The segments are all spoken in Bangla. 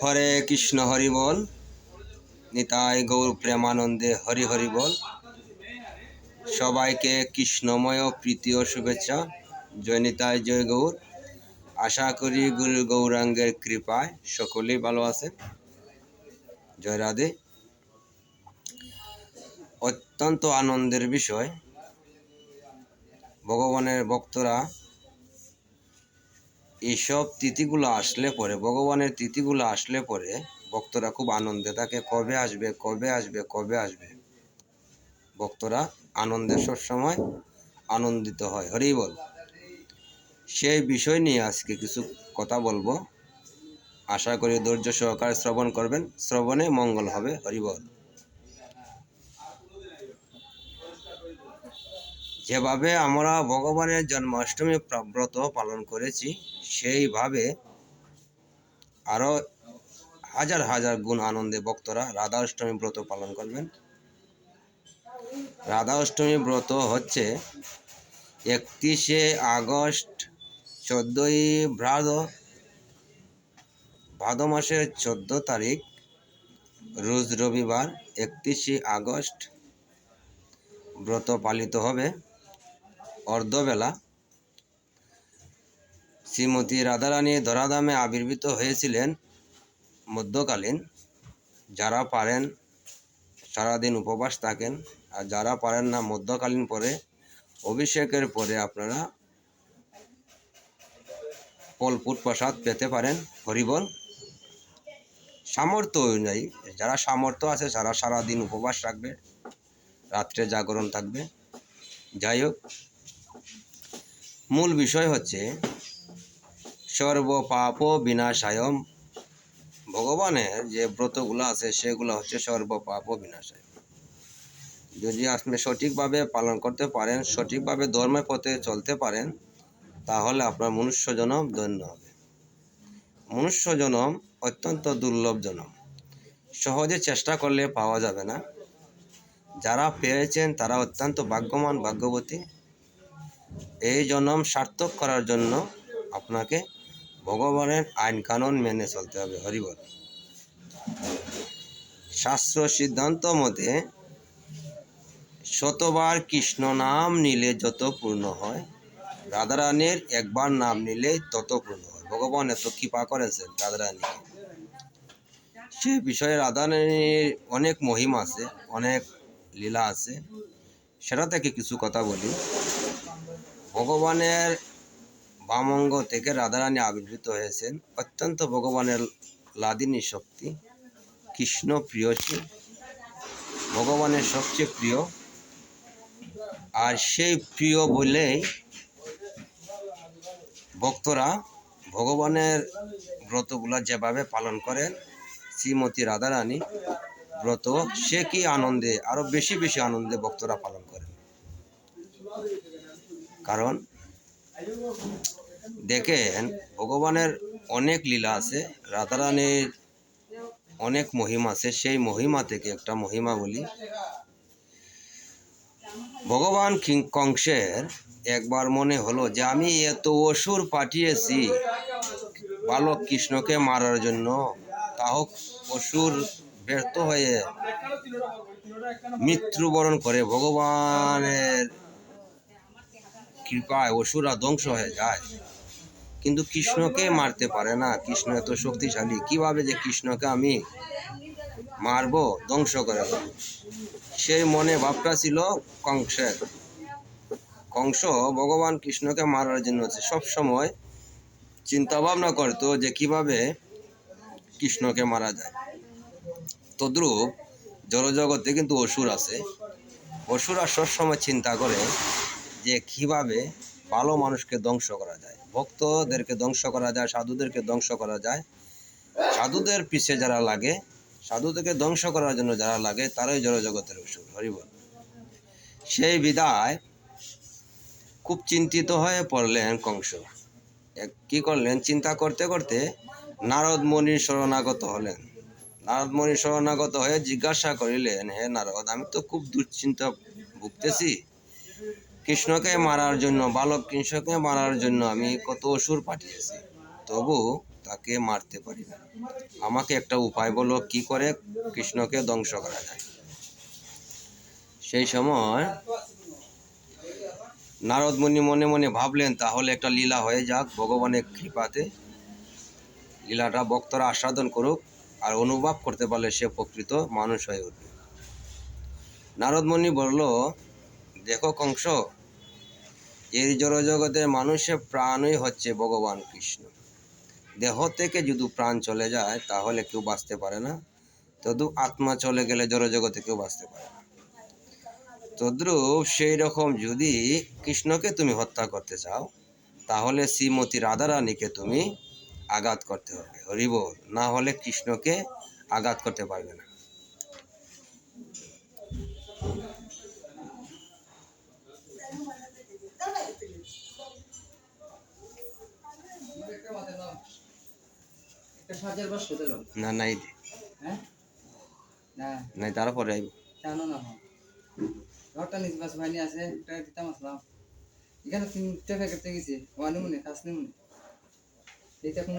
হরে কৃষ্ণ হরি বল, নিতাই গৌর প্রেমানন্দে হরি হরি বল। সবাইকে কৃষ্ণময় প্রীতি ও শুভেচ্ছা। জয় নিতাই, জয় গৌর। আশা করি গুরু গৌরাঙ্গের কৃপায় সকলেই ভালো আছেন। জয় রাধে। অত্যন্ত আনন্দের বিষয়, ভগবানের ভক্তরা এইসব তিথিগুলো আসলে পরে, ভগবানের তিথিগুলো আসলে পরে ভক্তরা খুব আনন্দে থাকে। কবে আসবে, কবে আসবে, কবে আসবে। ভক্তরা আনন্দে সবসময় আনন্দিত হয়। হরি বল। সেই বিষয় নিয়ে আজকে কিছু কথা বলবো। আশা করি ধৈর্য সহকারে শ্রবণ করবেন। শ্রবণে মঙ্গল হবে। হরি বল। যেভাবে আমরা ভগবানের জন্মাষ্টমী ব্রত পালন করেছি, সেইভাবে আরো হাজার হাজার গুণ আনন্দে ভক্তরা রাধা অষ্টমী ব্রত পালন করবেন। রাধা অষ্টমী ব্রত হচ্ছে 31শে আগস্ট, 14ই ভাদ মাসের 14 তারিখ রোজ রবিবার 31শে আগস্ট ব্রত পালিত হবে। অর্ধবেলা শ্রীমতী রাধারানী ধরাধামে আবির্ভূত হয়েছিলেন। মধ্যকালীন যারা পারেন সারাদিন উপবাস থাকেন, আর যারা পারেন না মধ্যকালীন পরে অভিষেকের পরে আপনারা ফলপুট প্রসাদ পেতে পারেন। হরিবল। সামর্থ্য অনুযায়ী যারা সামর্থ্য আছে যারা সারাদিন উপবাস রাখবে, রাত্রে জাগরণ থাকবে। যাই হোক, মূল বিষয় হচ্ছে সর্বপাপ বিনাশায়ম। ভগবানের যে ব্রতগুলো আছে সেগুলো হচ্ছে সর্বপাপ বিনাশায়। যদি আপনি সঠিকভাবে পালন করতে পারেন, সঠিকভাবে ধর্মের পথে চলতে পারেন, তাহলে আপনার মনুষ্য জনম ধন্য হবে। মনুষ্য জনম অত্যন্ত দুর্লভ জনম, সহজে চেষ্টা করলে পাওয়া যাবে না। যারা পেয়েছেন তারা অত্যন্ত ভাগ্যবান, ভাগ্যবতী। এই জনম সার্থক করার জন্য আপনাকে ভগবানের আইন কানুন মেনে চলতে হবে। হরিবল। শাস্ত্র সিদ্ধান্ত মতে শতবার কৃষ্ণ নাম নিলে যত পূর্ণ হয়, রাধারানীর একবার নাম নিলে তত পূর্ণ হয়। ভগবান এত কৃপা করেছেন রাধারানীকে। সে বিষয়ে রাধারানীর অনেক মহিমা আছে, অনেক লীলা আছে। সেটা থেকে কিছু কথা বলি। ভগবানের বামঙ্গ থেকে রাধারানী আবির্ভূত হয়েছেন। অত্যন্ত ভগবানের লাদিনী শক্তি, কৃষ্ণ প্রিয়সী, ভগবানের সবচেয়ে প্রিয়। আর সেই প্রিয় বলেই ভক্তরা ভগবানের ব্রতগুলা যেভাবে পালন করেন, শ্রীমতী রাধারানী ব্রত সে কি আনন্দে, আরো বেশি বেশি আনন্দে ভক্তরা পালন করেন। কারণ দেখেন, ভগবানের অনেক লীলা আছে, রাধারানীর অনেক মহিমা আছে। সেই মহিমা থেকে একটা মহিমা বলি। ভগবান কংসের একবার মনে হলো যে আমি এত অসুর পাঠিয়েছি বালক কৃষ্ণকে মারার জন্য, তাও অসুর ব্যর্থ হয়ে মৃত্যুবরণ করে। ভগবানের কৃপায় অসুরা ধ্বংস হয়ে যায়, কিন্তু কৃষ্ণকে মারতে পারে না। কৃষ্ণ এত শক্তিশালী, কিভাবে যে কৃষ্ণকে আমি মারবো, ধ্বংস করে দেব, সেই মনে ভাবটা ছিল কংসের। কংস ভগবান কৃষ্ণকে মারার জন্য সব সময় চিন্তা ভাবনা করতো যে কিভাবে কৃষ্ণকে মারা যায়। তদ্রূপ জড়জগতে কিন্তু অসুর আছে। অসুরা সবসময় চিন্তা করে যে কিভাবে ভালো মানুষকে ধ্বংস করা যায়, ভক্তদেরকে ধ্বংস করা যায়, সাধুদেরকে ধ্বংস করা যায়। সাধুদের পিছে যারা লাগে, সাধুদেরকে ধ্বংস করার জন্য যারা লাগে, তারাই জড়জগতের অসুর। হরিবল। সেই বিদায় খুব চিন্তিত হয়ে পড়লেন কংস। কি করলেন, চিন্তা করতে করতে নারদ মুনির শরণাগত হলেন। নারদ মুনির শরণাগত হয়ে জিজ্ঞাসা করিলেন, হে নারদ, আমি তো খুব দুশ্চিন্তা ভুগতেছি। কৃষ্ণকে মারার জন্য, বালক কৃষ্ণকে মারার জন্য আমি কত অসুর পাঠিয়েছি, তবু তাকে মারতে পারি না। আমাকে একটা উপায় বলো, কি করে কৃষ্ণকে ধ্বংস করা যায়। সেই সময় নারদ মুনি মনে মনে ভাবলেন, তাহলে একটা লীলা হয়ে যাক, ভগবানের কৃপাতে লীলাটা ভক্তরা আস্বাদন করুক, আর অনুভব করতে পারলে সে প্রকৃত মানুষ হয়ে উঠবে। নারদ মুনি বলল, দেখো কংস, এই জড়জগতের মানুষের প্রাণই হচ্ছে ভগবান কৃষ্ণ। দেহ থেকে যদি প্রাণ চলে যায় তাহলে কেউ বাঁচতে পারে না, তদু আত্মা চলে গেলে জড়জগতে কেউ বাঁচতে পারে না। তদ্রূপ সেই রকম যদি কৃষ্ণকে তুমি হত্যা করতে চাও, তাহলে শ্রীমতী রাধারানীকে তুমি আঘাত করতে হবে। হরি বল। না হলে কৃষ্ণকে আঘাত করতে পারবে না। না নাই নাই, তারপরে আইব ঘরটা নিজ বাস ভাইনি আছে একটা দিতাম আসলাম এখানে তিনটে প্যাকেট গেছে ওয়ানি মনে কাজ নেই মনে এইটা কোন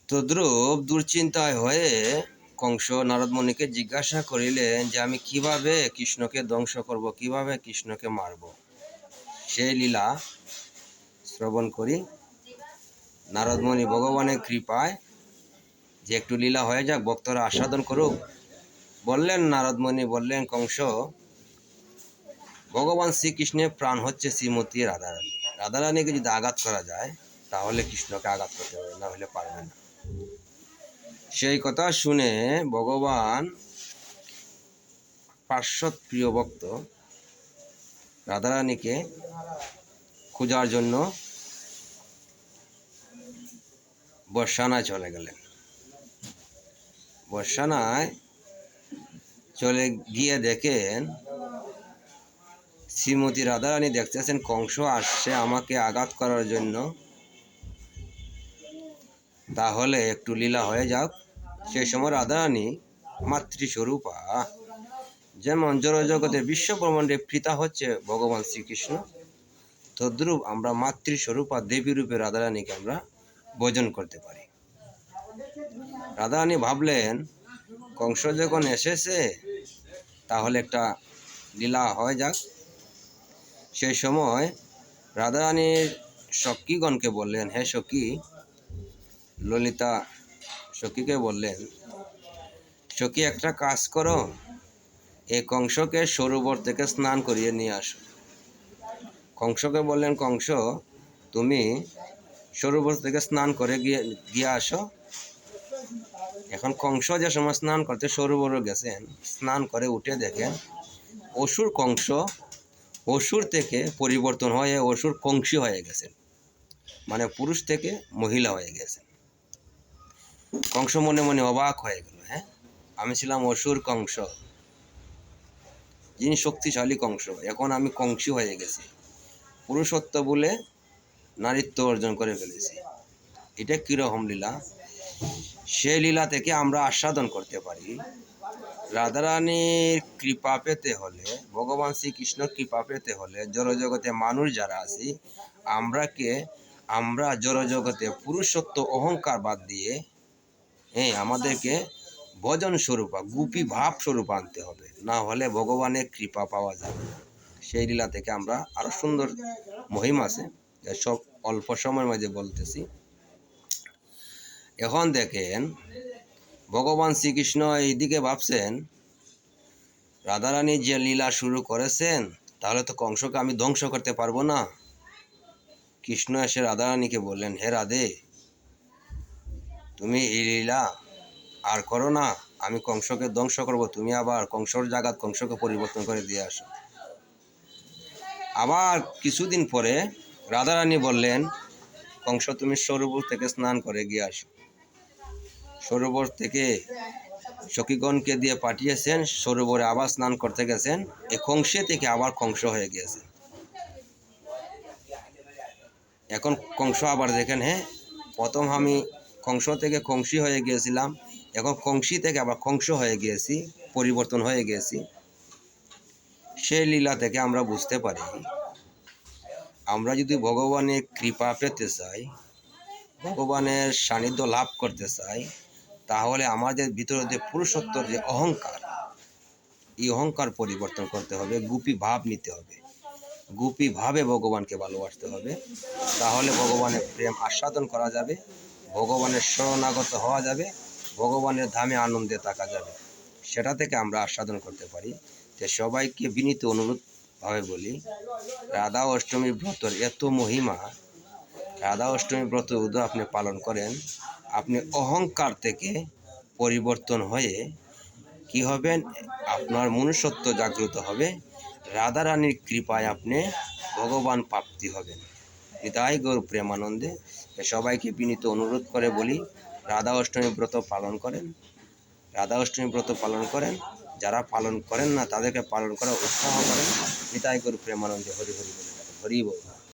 তদ্রূপ দুশ্চিন্তায় হয়ে কংস নারদ মুনিকে জিজ্ঞাসা করিলেন যে আমি কিভাবে কৃষ্ণকে ধ্বংস করব, কিভাবে কৃষ্ণকে মারব। সেই লীলা শ্রবণ করি। নারদ মুনি ভগবানের কৃপায় যে একটু লীলা হয়ে যাক, ভক্তরা আস্বাদন করুক বললেন। নারদ মুনি বললেন, কংস, ভগবান শ্রীকৃষ্ণের প্রাণ হচ্ছে শ্রীমতী রাধারানী। রাধারানীকে যদি আঘাত করা যায় তাহলে কৃষ্ণকে আঘাত করতে হবে, না হলে পারবে না। সেই কথা শুনে ভগবান পার্শ্বদ প্রিয় ভক্ত রাধারানীকে খোঁজার জন্য বর্ষানায় চলে গেলেন। বর্ষানায় চলে গিয়ে দেখেন শ্রীমতী রাধারানী দেখতেছেন কংস আসছে আমাকে আঘাত করার জন্য, তাহলে একটু লীলা হয়ে যাক। সেই সময় রাধারানী মাতৃস্বরূপা, যেমন জড়জগতের বিশ্বব্রহ্মাণ্ডে পিতা হচ্ছে ভগবান শ্রীকৃষ্ণ, তদ্রূপ আমরা মাতৃস্বরূপা দেবী রূপে রাধারানীকে আমরা ভজন করতে পারি। রাধারানী ভাবলেন, কংস যখন এসেছে তাহলে একটা লীলা হয়ে যাক। সেই সময় রাধারানীর সখীগণকে বললেন, হে সখী, ললিতা সখীকে বললেন, সখী একটা কাজ করো, এই কংসকে সরোবর থেকে স্নান করিয়ে নিয়ে আসো। কংসকে বললেন, কংস তুমি সরোবর থেকে স্নান করে গিয়ে আসো। এখন কংস যে সময় স্নান করতে সরোবরে গেছেন, স্নান করে উঠে দেখেন অসুর কংস অসুর থেকে পরিবর্তন হয়ে অসুর কংসী হয়ে গেছেন, মানে পুরুষ থেকে মহিলা হয়ে গেছেন। কংস মনে মনে অবাক হয়ে গেল, হ্যাঁ, আমি ছিলাম অসুর কংস, যিনি শক্তিশালী কংস, এখন আমি কংসী হয়ে গেছি, পুরুষত্ব বলে নারীত্ব অর্জন করে ফেলেছি। এটা কীরকম লীলা? সেই লীলা থেকে আমরা আস্বাদন করতে পারি। রাধারানীর কৃপা পেতে হলে, ভগবান শ্রীকৃষ্ণর কৃপা পেতে হলে, জড়জগতে মানুষ যারা আছি আমরা জড়জগতে পুরুষত্ব অহংকার বাদ দিয়ে আমাদেরকে ভজন স্বরূপ গোপী ভাব স্বরূপ আনতে হবে, না হলে ভগবানের কৃপা পাওয়া যাবে না। সেই লীলা থেকে আমরা আরো সুন্দর মহিমা আছে, সব অল্প সময়ের মাঝে বলতেছি। এখন দেখেন ভগবান শ্রীকৃষ্ণ এইদিকে ভাবছেন, রাধারানী যে লীলা শুরু করেছেন তাহলে তো কংসকে আমি ধ্বংস করতে পারবো না। কৃষ্ণ এসে রাধারানীকে বললেন, হে রাধে, তুমি এই লীলা আর করো না, আমি কংসকে ধ্বংস করব, তুমি আবার কংসর জায়গা কংসকে পরিবর্তন করে দিয়ে আসো। আবার কিছুদিন পরে রাধারানী বললেন, কংস তুমি সরোবর থেকে স্নান করে গিয়ে আসো। সরোবর থেকে সখীগণকে দিয়ে পাঠিয়েছেন, সরোবরে আবার স্নান করতে গেছেন, এই কংসে থেকে আবার কংস হয়ে গিয়েছে। এখন কংস আবার দেখেন, হ্যাঁ, প্রথম আমি কংস থেকে কংসী হয়ে গিয়েছিলাম, এখন কংসী থেকে আবার কংস হয়ে গিয়েছি, পরিবর্তন হয়ে গিয়েছি। সেই লীলা থেকে আমরা বুঝতে পারি আমরা যদি ভগবানের কৃপা পেতে চাই, ভগবানের সান্নিধ্য লাভ করতে চাই, তাহলে আমাদের ভিতরে যে পুরুষত্বর যে অহংকার, এই অহংকার পরিবর্তন করতে হবে, গুপি ভাব নিতে হবে, গুপি ভাবে ভগবানকে ভালোবাসতে হবে। তাহলে ভগবানের প্রেম আস্বাদন করা যাবে, ভগবানের শরণাগত হওয়া যাবে, ভগবানের ধামে আনন্দে থাকা যাবে। সেটা থেকে আমরা আস্বাদন করতে পারি। যে সবাইকে বিনীত অনুরোধভাবে বলি, রাধা অষ্টমী ব্রতর এত মহিমা, রাধা অষ্টমী ব্রত যদি আপনি পালন করেন, আপনি অহংকার থেকে পরিবর্তন হয়ে কি হবেন, আপনার মনুষ্যত্ব জাগ্রত হবে, রাধারানীর কৃপায় আপনি ভগবান প্রাপ্তি হবেন। নিতাই গৌর প্রেমানন্দে। সবাইকে বিনীত অনুরোধ করে বলি, রাধা অষ্টমী ব্রত পালন করেন, রাধা অষ্টমী ব্রত পালন করেন। যারা পালন করেন না তাদেরকে পালন করা উৎসাহ করেন। নিতাই গৌর প্রেমানন্দে। হরি হরি বলে হরি বল।